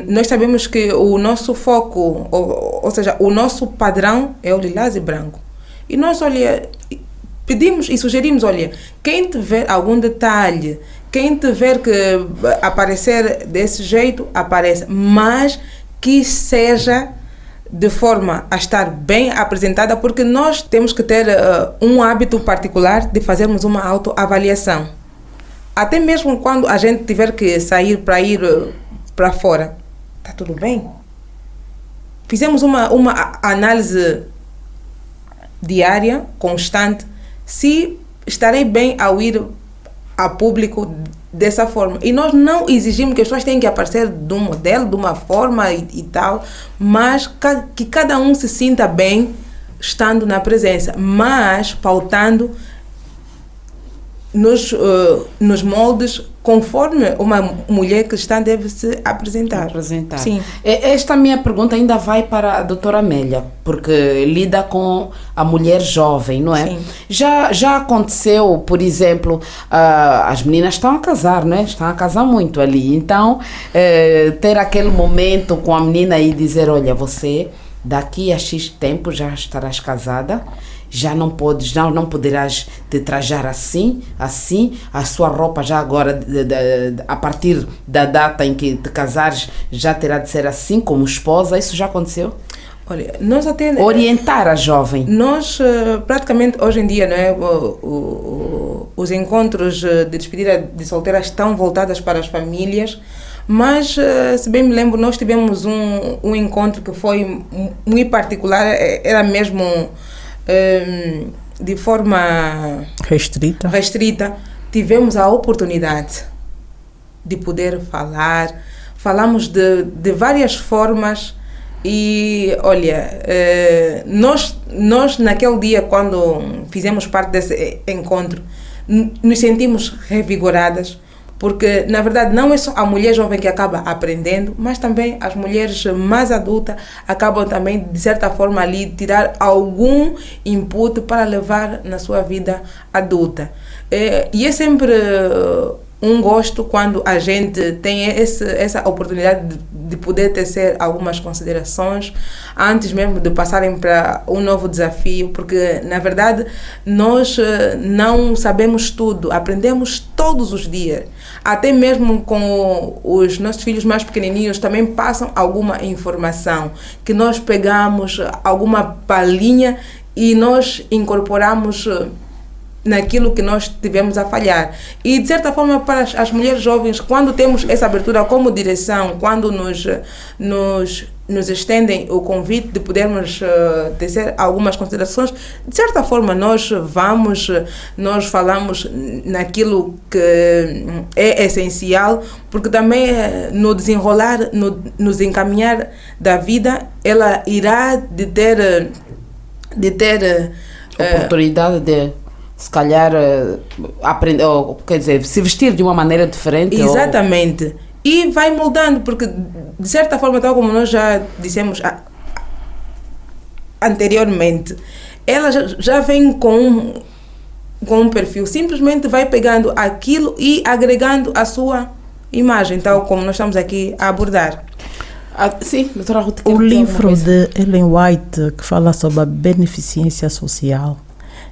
nós sabemos que o nosso foco, ou seja, o nosso padrão é o lilás e branco. E nós, olha, pedimos e sugerimos, olha, quem tiver algum detalhe, quem tiver que aparecer desse jeito, apareça, mas que seja de forma a estar bem apresentada, porque nós temos que ter um hábito particular de fazermos uma autoavaliação. Até mesmo quando a gente tiver que sair para ir para fora, está tudo bem? Fizemos uma análise diária, constante, se estarei bem ao ir a público dessa forma. E nós não exigimos que as pessoas tenham que aparecer de um modelo, de uma forma e tal, mas que cada um se sinta bem estando na presença, mas pautando nos moldes conforme uma mulher cristã deve se apresentar. Sim. Esta minha pergunta ainda vai para a doutora Amélia, porque lida com a mulher jovem, não é? Sim. Já aconteceu, por exemplo, as meninas estão a casar, não é? Estão a casar muito ali. Então, ter aquele momento com a menina e dizer, olha, você daqui a X tempo já estarás casada, já não poderás te trajar assim, a sua roupa já agora, a partir da data em que te casares, já terá de ser assim, como esposa. Isso já aconteceu? Olha, nós até... Orientar a jovem. Nós, praticamente, hoje em dia, não é, os encontros de despedida de solteiras estão voltados para as famílias, mas, se bem me lembro, nós tivemos um encontro que foi muito particular, era mesmo... de forma restrita, tivemos a oportunidade de poder falamos de várias formas e, olha, nós naquele dia, quando fizemos parte desse encontro, nos sentimos revigoradas, Porque, na verdade, não é só a mulher jovem que acaba aprendendo, mas também as mulheres mais adultas acabam também, de certa forma, ali tirar algum input para levar na sua vida adulta. E é sempre um gosto quando a gente tem essa oportunidade de poder tecer algumas considerações antes mesmo de passarem para um novo desafio, porque na verdade nós não sabemos tudo, aprendemos todos os dias, até mesmo com os nossos filhos mais pequenininhos também passam alguma informação que nós pegamos, alguma palhinha e nós incorporamos naquilo que nós tivemos a falhar. E, de certa forma, para as mulheres jovens, quando temos essa abertura como direção, quando nos estendem o convite de podermos tecer algumas considerações, de certa forma, nós falamos naquilo que é essencial, porque também no desenrolar, nos encaminhar da vida, ela irá de ter oportunidade de, se calhar, aprender, ou, quer dizer, se vestir de uma maneira diferente. Exatamente. E vai moldando, porque, de certa forma, tal como nós já dissemos anteriormente, ela já vem com um perfil, simplesmente vai pegando aquilo e agregando a sua imagem, tal como nós estamos aqui a abordar. Sim, doutora Ruth. O livro de Ellen White, que fala sobre a beneficência social,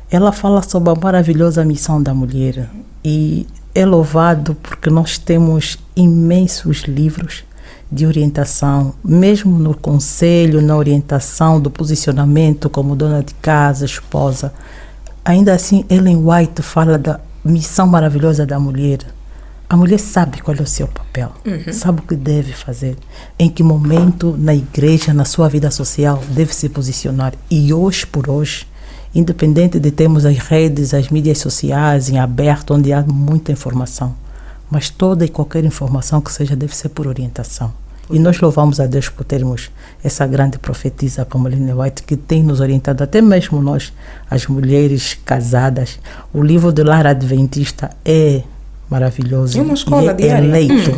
ela fala sobre a maravilhosa missão da mulher, e é louvado porque nós temos imensos livros de orientação, mesmo no conselho, na orientação do posicionamento como dona de casa, esposa. Ainda assim, Ellen White fala da missão maravilhosa da mulher. A mulher sabe qual é o seu papel, sabe o que deve fazer, em que momento na igreja, na sua vida social, deve se posicionar. E hoje por hoje, independente de termos as redes, as mídias sociais em aberto, onde há muita informação, mas toda e qualquer informação que seja deve ser por orientação. E nós louvamos a Deus por termos essa grande profetisa como Ellen White, que tem nos orientado, até mesmo nós, as mulheres casadas. O livro do Lar Adventista é maravilhoso, é uma escola e é eleito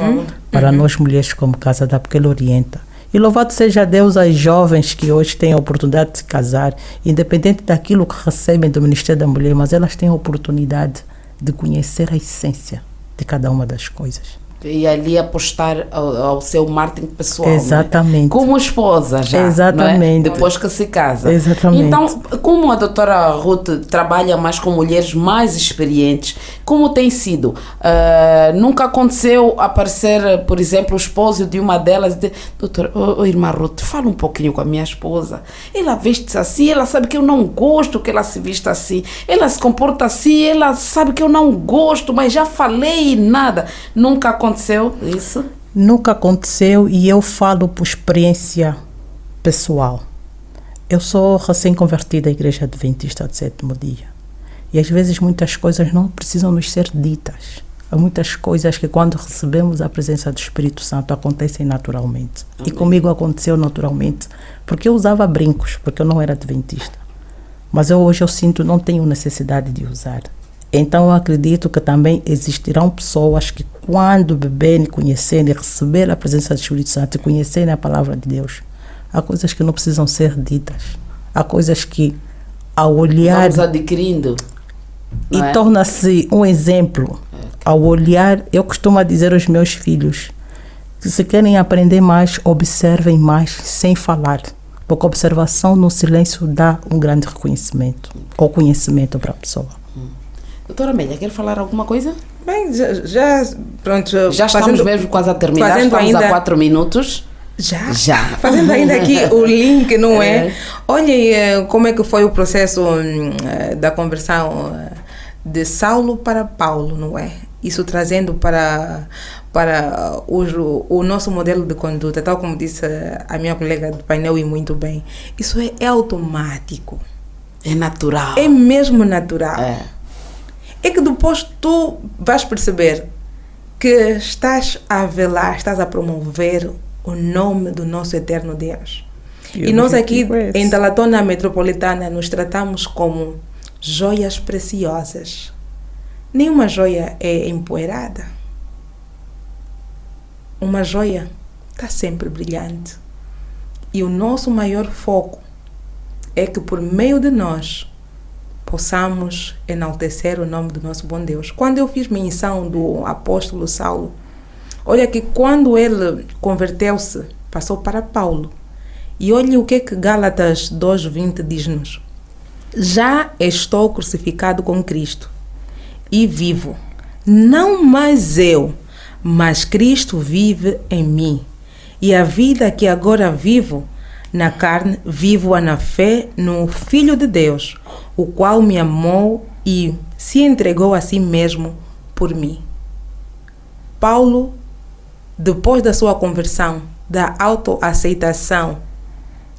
para nós mulheres como casadas, porque ele orienta. E louvado seja Deus às jovens que hoje têm a oportunidade de se casar, independente daquilo que recebem do Ministério da Mulher, mas elas têm a oportunidade de conhecer a essência de cada uma das coisas. E ali apostar ao seu marketing pessoal. Exatamente. Né? Como esposa já. Exatamente. Não é? Depois que se casa. Exatamente. Então, como a doutora Ruth trabalha mais com mulheres mais experientes, como tem sido? Nunca aconteceu aparecer, por exemplo, o esposo de uma delas e dizer: doutora, irmã Ruth, fala um pouquinho com a minha esposa. Ela veste-se assim, ela sabe que eu não gosto que ela se vista assim. Ela se comporta assim, ela sabe que eu não gosto, mas já falei e nada. Nunca aconteceu isso? Nunca aconteceu, e eu falo por experiência pessoal. Eu sou recém-convertida à Igreja Adventista do Sétimo Dia. E às vezes muitas coisas não precisam nos ser ditas. Há muitas coisas que quando recebemos a presença do Espírito Santo acontecem naturalmente. Amém. E comigo aconteceu naturalmente, porque eu usava brincos, porque eu não era adventista. Mas hoje eu sinto, não tenho necessidade de usar. Então eu acredito que também existirão pessoas que, quando beberem, conhecerem, receber a presença do Espírito Santo e conhecerem a palavra de Deus, há coisas que não precisam ser ditas. Há coisas que, ao olhar... Vamos adquirindo. E torna-se um exemplo. Ao olhar, eu costumo dizer aos meus filhos que, se querem aprender mais, observem mais sem falar. Porque a observação no silêncio dá um grande reconhecimento ou conhecimento para a pessoa. Doutora Amélia, quer falar alguma coisa? Bem, pronto. Já estamos mesmo quase a terminar, estamos ainda a 4 minutos. Já. Fazendo ainda aqui o link, não é? Olhem como é que foi o processo da conversão de Saulo para Paulo, não é? Isso trazendo para o nosso modelo de conduta, tal como disse a minha colega do painel, e muito bem. Isso é automático. É natural. É mesmo natural. É que depois tu vais perceber que estás a velar, estás a promover o nome do nosso eterno Deus. E nós aqui em Talatona Metropolitana nos tratamos como joias preciosas. Nenhuma joia é empoeirada. uma joia está sempre brilhante. E o nosso maior foco é que por meio de nós possamos enaltecer o nome do nosso bom Deus. Quando eu fiz menção do apóstolo Saulo, olha que quando ele converteu-se, passou para Paulo. E olha o que Gálatas 2:20 diz-nos. Já estou crucificado com Cristo e vivo, não mais eu, mas Cristo vive em mim. E a vida que agora vivo na carne, vivo-a na fé no Filho de Deus, o qual me amou e se entregou a si mesmo por mim. Paulo, depois da sua conversão, da autoaceitação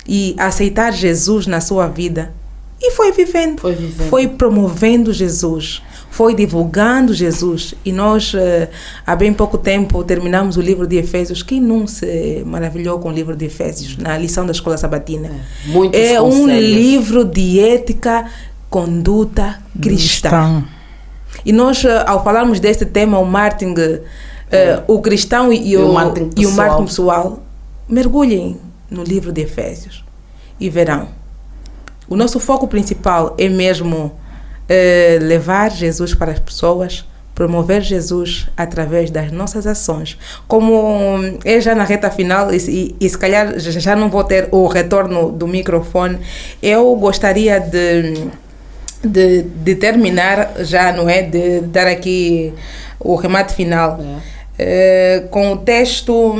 e aceitar Jesus na sua vida, e foi vivendo, foi promovendo Jesus, foi divulgando Jesus. E nós, há bem pouco tempo, terminamos o livro de Efésios. Quem não se maravilhou com o livro de Efésios, na lição da escola sabatina? É um livro de ética, conduta cristã. E nós, ao falarmos deste tema, o marketing, o cristão e o marketing pessoal, mergulhem no livro de Efésios e verão. O nosso foco principal é mesmo levar Jesus para as pessoas, promover Jesus através das nossas ações. Como é já na reta final, e se calhar já não vou ter o retorno do microfone, eu gostaria de terminar já, não é? De dar aqui o remate final. Com o texto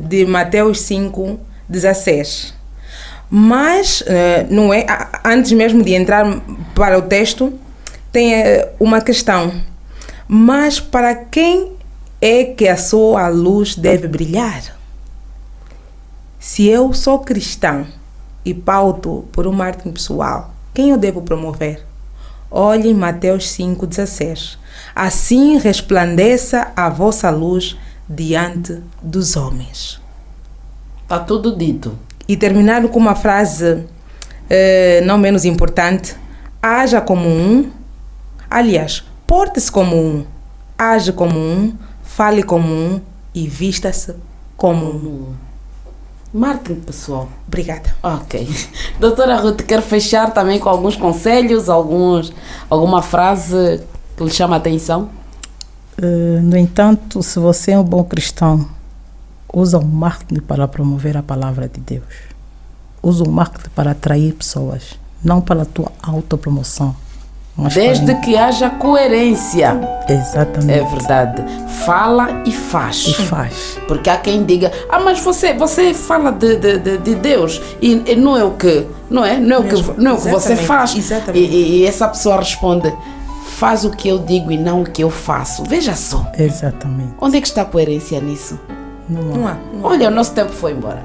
de Mateus 5:16. Mas, não é? Antes mesmo de entrar para o texto, tem uma questão. Mas para quem é que a sua luz deve brilhar? Se eu sou cristão e pauto por um marketing pessoal, quem eu devo promover? Olhem Mateus 5:16. Assim resplandeça a vossa luz diante dos homens. Está tudo dito. E terminando com uma frase não menos importante. Haja como um. Aliás, porte-se como um. Age como um. Fale como um. E vista-se como um. Marketing pessoal. Obrigada. Ok. Doutora Ruth, quer fechar também com alguns conselhos, alguma frase que lhe chama a atenção? No entanto, se você é um bom cristão, usa o marketing para promover a palavra de Deus. Usa o marketing para atrair pessoas, não para a tua autopromoção. Desde que haja coerência. Exatamente. É verdade. Fala e faz. E faz. Porque há quem diga, mas você fala de Deus e não é o que, não é o que você faz. E essa pessoa responde, faz o que eu digo e não o que eu faço. Veja só. Exatamente. Onde é que está a coerência nisso? Não há. Olha, o nosso tempo foi embora.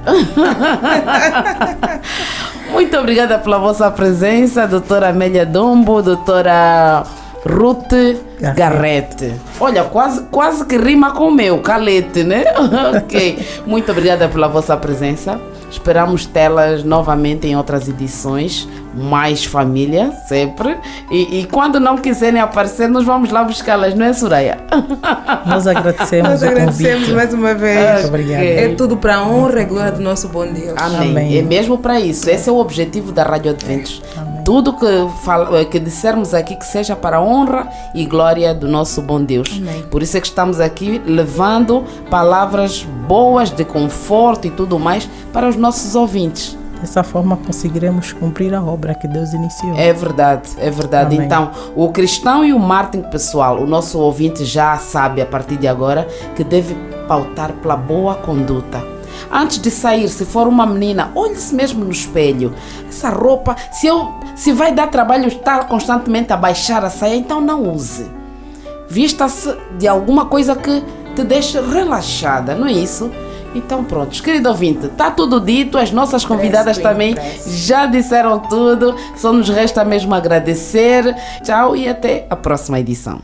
Muito obrigada pela vossa presença, doutora Amélia Dombo, doutora Ruth Garrett. Olha, quase que rima com o meu, Calete, né? Ok. Muito obrigada pela vossa presença. Esperamos tê-las novamente em outras edições. Mais família, sempre. E quando não quiserem aparecer, nós vamos lá buscá-las, não é, Soraya? Nós agradecemos o convite. Mais uma vez. Muito obrigada. É tudo para a honra e glória do nosso bom Deus. Amém. É mesmo para isso. Esse é o objetivo da Rádio Adventos. Amém. Tudo que dissermos aqui, que seja para a honra e glória do nosso bom Deus. Amém. Por isso é que estamos aqui levando palavras boas, de conforto e tudo mais para os nossos ouvintes. Dessa forma conseguiremos cumprir a obra que Deus iniciou. É verdade, é verdade. Amém. Então, o cristão e o marketing pessoal, o nosso ouvinte já sabe a partir de agora que deve pautar pela boa conduta. Antes de sair, se for uma menina, olhe-se mesmo no espelho. Essa roupa, se vai dar trabalho estar constantemente a baixar a saia, então não use. Vista-se de alguma coisa que te deixe relaxada, não é isso? Então pronto, querido ouvinte, está tudo dito, as nossas convidadas também já disseram tudo, só nos resta mesmo agradecer. Tchau e até a próxima edição.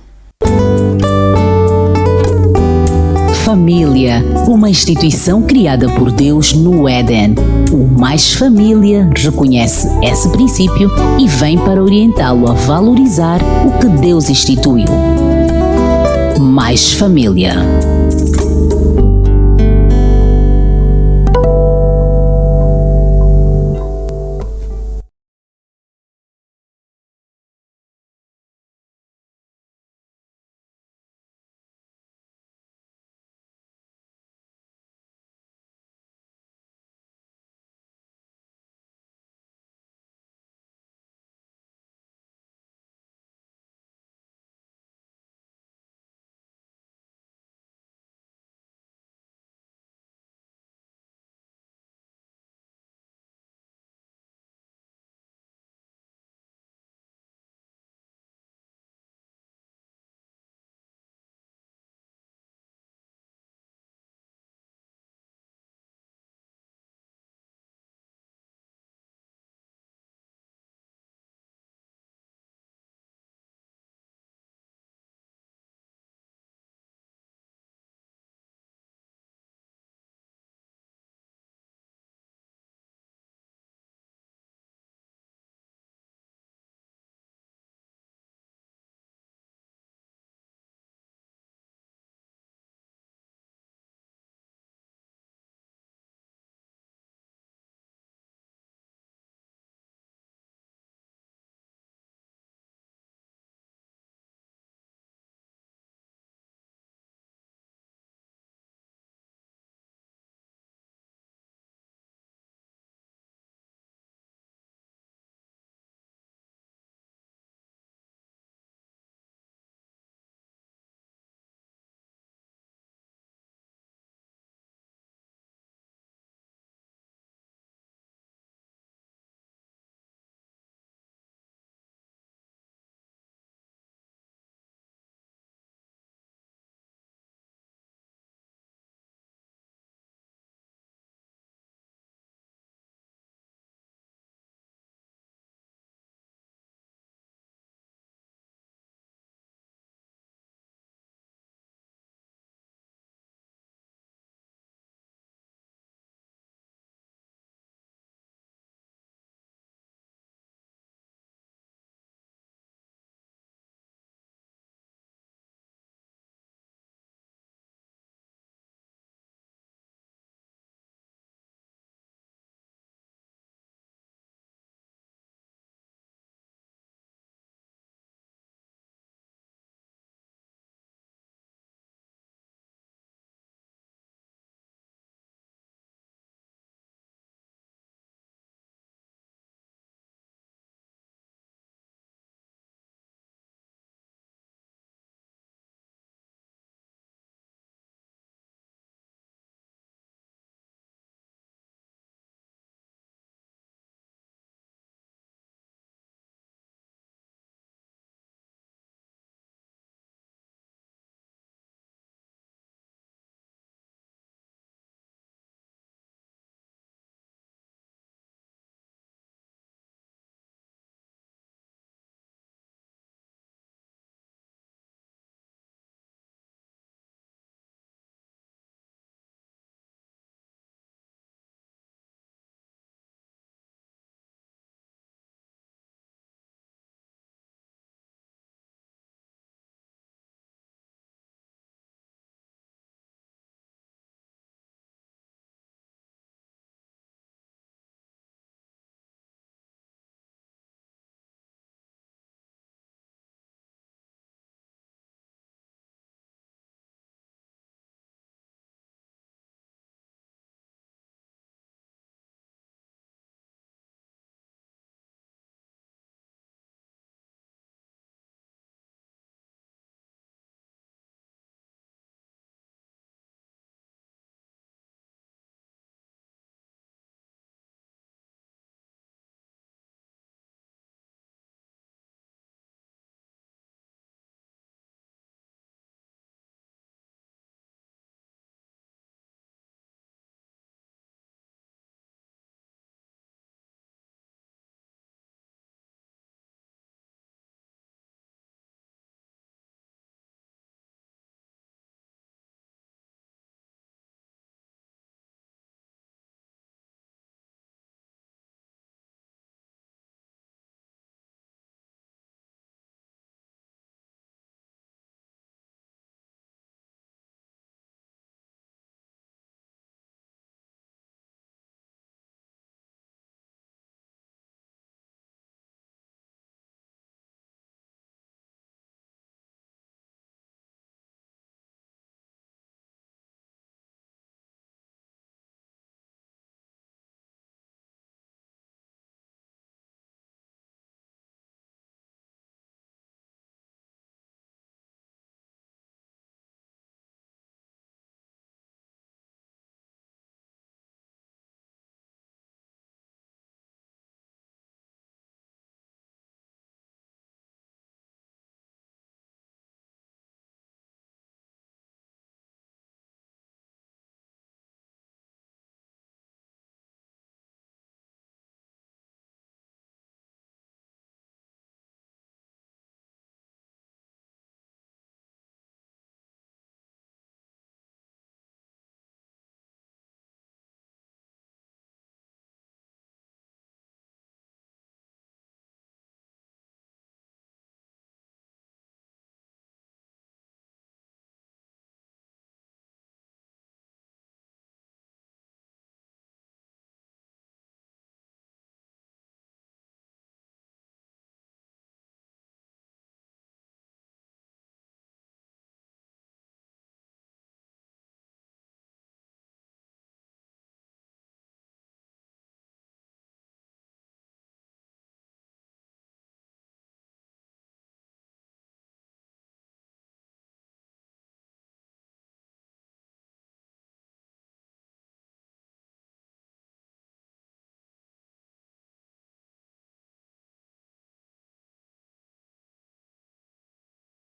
Família, uma instituição criada por Deus no Éden. O Mais Família reconhece esse princípio e vem para orientá-lo a valorizar o que Deus instituiu. Mais Família.